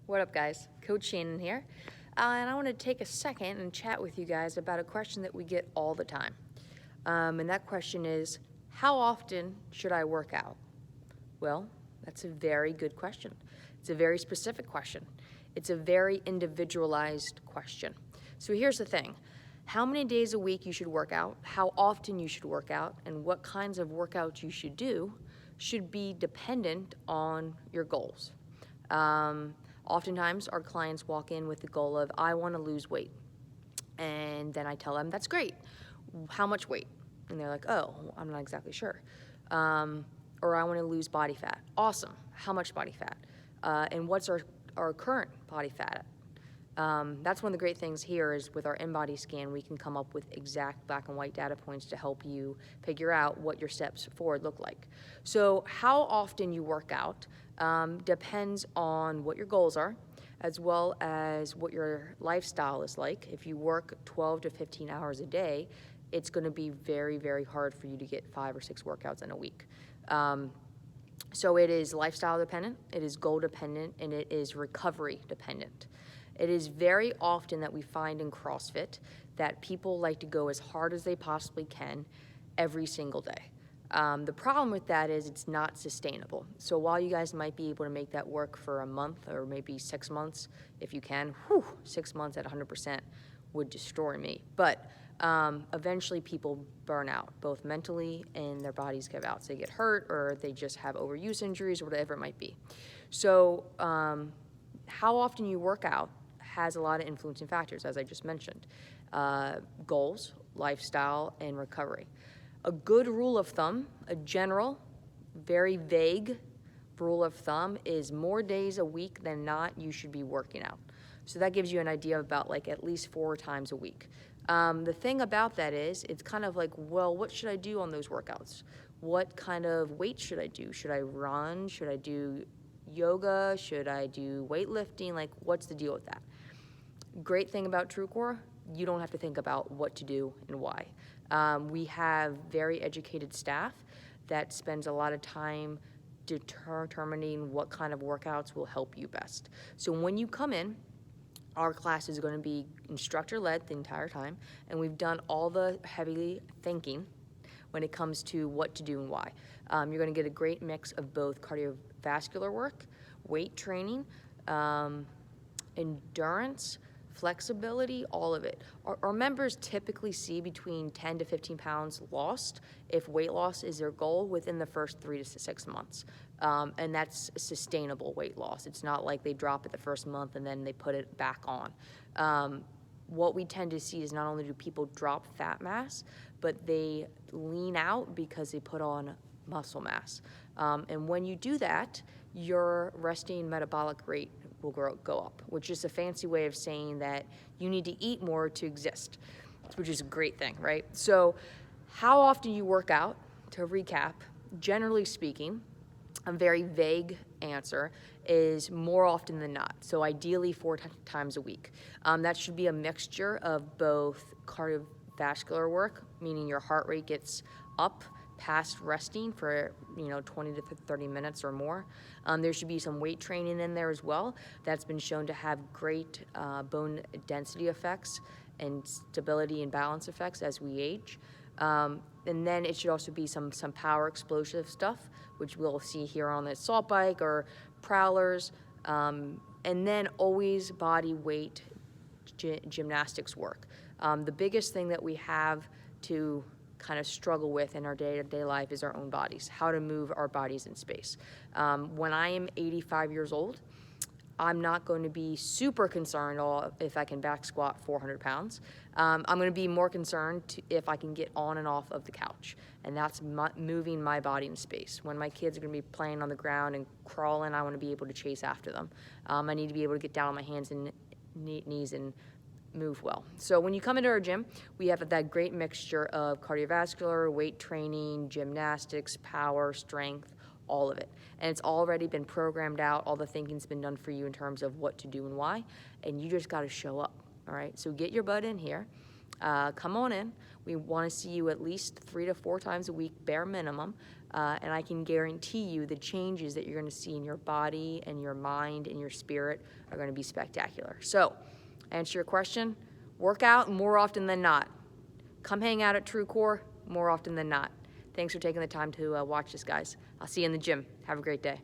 What up, guys? Coach Shannon here. And I want to take a second and chat with you guys about a question that we get all the time. And that question is, how often should I work out? Well, that's a very good question. It's a very specific question. It's a very individualized question. So here's the thing. How many days a week you should work out, how often you should work out, and what kinds of workouts you should do should be dependent on your goals. Oftentimes, our clients walk in with the goal of, I want to lose weight. And then I tell them, that's great. How much weight? And they're like, oh, I'm not exactly sure. Or I want to lose body fat. Awesome. How much body fat? And what's our current body fat? That's one of the great things here is with our InBody scan, we can come up with exact black and white data points to help you figure out what your steps forward look like. So how often you work out depends on what your goals are, as well as what your lifestyle is like. If you work 12 to 15 hours a day, it's going to be very, very hard for you to get 5 or 6 workouts in a week. So it is lifestyle dependent, it is goal dependent, and it is recovery dependent. It is very often that we find in CrossFit that people like to go as hard as they possibly can every single day. The problem with that is it's not sustainable. So while you guys might be able to make that work for a month or maybe 6 months, if you can, 6 months at 100% would destroy me. But eventually people burn out, both mentally and their bodies give out. So they get hurt or they just have overuse injuries or whatever it might be. So how often you work out has a lot of influencing factors, as I just mentioned. Goals, lifestyle, and recovery. A good rule of thumb, a general, very vague rule of thumb is more days a week than not you should be working out. So that gives you an idea about like at least 4 times a week. The thing about that is it's kind of like, well, what should I do on those workouts? What kind of weight should I do? Should I run? Should I do yoga? Should I do weightlifting? Like, what's the deal with that? Great thing about TrueCore, you don't have to think about what to do and why. We have very educated staff that spends a lot of time determining what kind of workouts will help you best. So when you come in, our class is going to be instructor-led the entire time, and we've done all the heavy thinking when it comes to what to do and why. You're going to get a great mix of both cardiovascular work, weight training, endurance, flexibility, all of it. Our members typically see between 10 to 15 pounds lost if weight loss is their goal within the first 3 to 6 months. And that's sustainable weight loss. It's not like they drop it the first month and then they put it back on. What we tend to see is not only do people drop fat mass, but they lean out because they put on muscle mass. And when you do that, your resting metabolic rate will go up, which is a fancy way of saying that you need to eat more to exist, which is a great thing, right? So how often you work out, to recap, generally speaking, a very vague answer is more often than not. So ideally 4 times a week. That should be a mixture of both cardiovascular work, meaning your heart rate gets up past resting for 20 to 30 minutes or more. There should be some weight training in there as well. That's been shown to have great bone density effects and stability and balance effects as we age. And then it should also be some power explosive stuff, which we'll see here on the assault bike or prowlers. And then always body weight gymnastics work. The biggest thing that we have to kind of struggle with in our day-to-day life is our own bodies, how to move our bodies in space. When I am 85 years old, I'm not going to be super concerned if I can back squat 400 pounds. I'm going to be more concerned if I can get on and off of the couch, and that's moving my body in space. When my kids are going to be playing on the ground and crawling, I want to be able to chase after them. I need to be able to get down on my hands and knees and move well. So when you come into our gym, we have that great mixture of cardiovascular, weight training, gymnastics, power, strength, all of it. And it's already been programmed out. All the thinking's been done for you in terms of what to do and why. And you just got to show up. All right. So get your butt in here. Come on in. We want to see you at least 3 to 4 times a week, bare minimum. And I can guarantee you the changes that you're going to see in your body and your mind and your spirit are going to be spectacular. So, answer your question, work out more often than not. Come hang out at TrueCore more often than not. Thanks for taking the time to watch this, guys. I'll see you in the gym. Have a great day.